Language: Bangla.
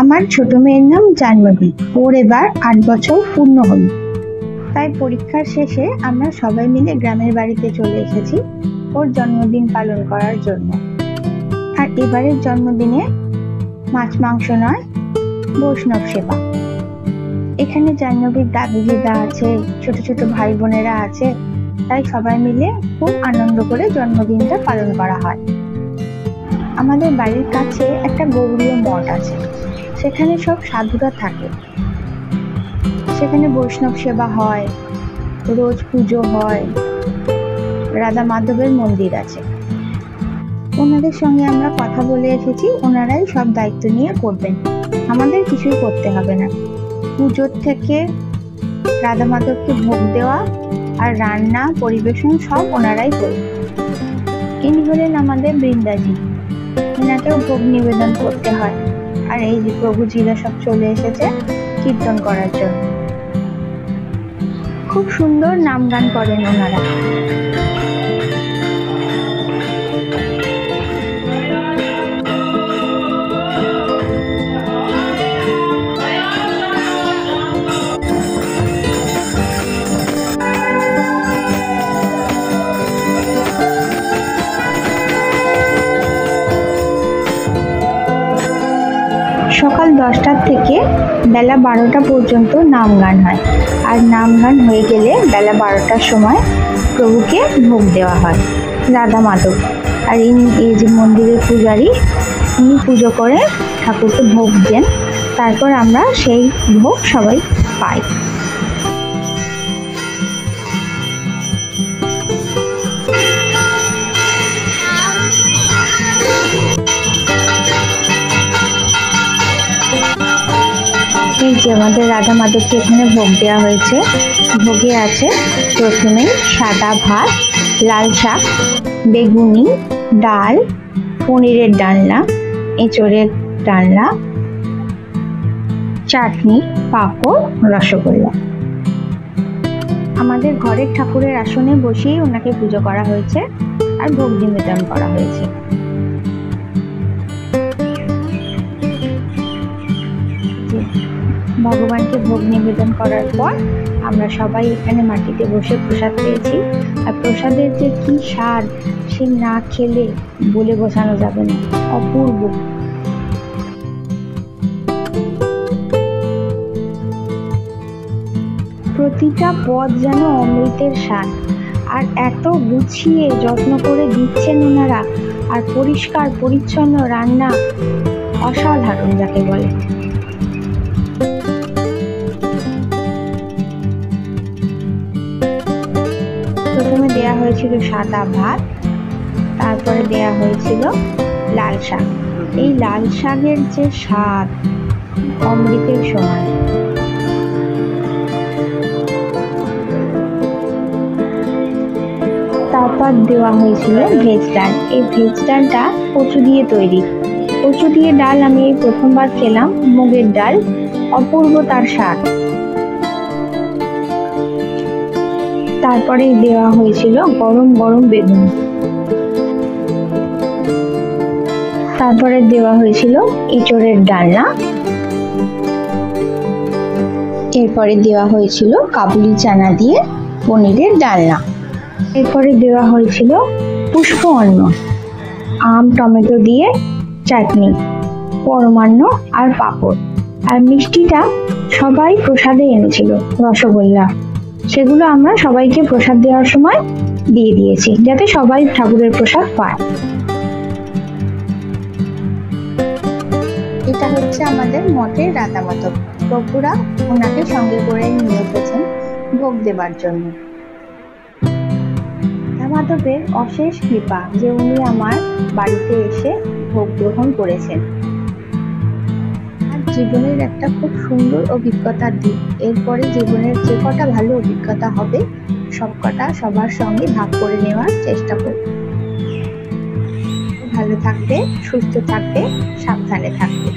আমার ছোট মেয়ের নাম জাহ্নবী। ওর এবার ৮ বছর পূর্ণ হল। তাই পরীক্ষার শেষে আমরা সবাই মিলে গ্রামের বাড়িতে চলে এসেছি ওর জন্মদিন পালন করার জন্য। আর এবারের জন্মদিনে মাছ মাংস নয়, বৈষ্ণব সেবা। এখানে জাহ্নবীর দাদু দিদা আছে, ছোট ছোট ভাই বোনেরা আছে, তাই সবাই মিলে খুব আনন্দ করে জন্মদিনটা পালন করা হয়। আমাদের বাড়ির কাছে একটা গৌড়ীয় মঠ আছে, সেখানে সব সাধুরা থাকে। সেখানে বৈষ্ণব সেবা হয়, রোজ পুজো হয়, রাধা মাধবের মন্দির আছে। ওনাদের সঙ্গে আমরা কথা বলে এসেছি, ওনারাই সব দায়িত্ব নিয়ে করবেন, আমাদের কিছুই করতে হবে না। পুজোর থেকে রাধা মাধবকে ভোগ দেওয়া আর রান্না পরিবেশন সব ওনারাই করবেন। ইনি হলেন আমাদের বৃন্দাজি, এনাকেও ভোগ নিবেদন করতে হয়। আর এই যে প্রভুজিরা সব চলে এসেছে কীর্তন করার জন্য। খুব সুন্দর নাম গান করেন ওনারা। সকাল 10টা থেকে বেলা 12টা পর্যন্ত নাম গান হয়। আর নাম গান হয়ে গেলে বেলা 12টার সময় প্রভুকে ভোগ দেওয়া হয়, রাধা মাধব। আর এই যে মন্দিরের পূজারী, উনি পুজো করে ঠাকুরকে ভোগ দেন। তারপর আমরা সেই ভোগ সবাই পাই। এই যে আমাদের রাধা মাধবকে এখানে ভোগ দেওয়া হয়েছে। ভোগে আছে প্রথমে সাদা ভাত, লাল শাক, বেগুনি, ডাল, পনিরের ডালনা, এঁচড়ের ডালনা, চাটনি, পাঁপড়, রসগোল্লা। আমাদের ঘরের ঠাকুরের আসনে বসেই ওনাকে পুজো করা হয়েছে আর ভোগ নিবেদন করা হয়েছে। ভগবানকে ভোগ নিবেদন করার পর আমরা সবাই এখানে মাটিতে বসে প্রসাদ পেয়েছি। আর প্রসাদের যে কি স্বাদ, সে না খেলে বলে বোঝানো যাবে না, অপূর্ব। প্রতিটা পদ যেন অমৃতের স্বাদ। আর এত গুছিয়ে যত্ন করে দিচ্ছেন ওনারা, আর পরিষ্কার পরিচ্ছন্ন রান্না, অসাধারণ যাকে বলে। প্রথমে দেয়া হয়েছিল সাদা ভাত, তারপরে দেয়া হয়েছিল লাল শাক। এই লাল শাকের যে স্বাদ, অমৃতের সমান। তারপর দেওয়া হয়েছিল ভেজ ডাল। এই ভেজ ডালটা কচু দিয়ে তৈরি। কচু দিয়ে ডাল আমি এই প্রথমবার খেলাম, মুগের ডাল, অপূর্ব তার স্বাদ। তারপরে দেওয়া হয়েছিল গরম গরম বেগুন। তারপরে দেওয়া হয়েছিল এঁচড়ের ডালনা। এরপরে দেওয়া হয়েছিল কাবুলি চানা দিয়ে পনিরের ডালনা। এরপরে দেওয়া হয়েছিল পুষ্প অন্ন, আম টমেটো দিয়ে চাটনি, পরমান্ন আর পাঁপড়। আর মিষ্টিটা সবাই প্রসাদে এনেছিল, রসগোল্লা। সেগুলো আমরা সবাইকে প্রসাদ দেওয়ার সময় দিয়ে দিয়েছি, যাতে সবাই ঠাকুরের প্রসাদ পায়। এটা হচ্ছে আমাদের মঠের রাধা মাধব। প্রভুরা ওনাকে সঙ্গে করে নিয়ে এসেছেন ভোগ দেবার জন্য। রাধা মাধবের অশেষ কৃপা যে উনি আমার বাড়িতে এসে ভোগ গ্রহণ করেছেন। জীবনের একটা খুব সুন্দর অভিজ্ঞতার দিক। এরপরে জীবনের যে কটা ভালো অভিজ্ঞতা হবে, সব কটা সবার সঙ্গে ভাগ করে নেওয়ার চেষ্টা করব। ভালো থাকবে, সুস্থ থাকবে, সাবধানে থাকবে।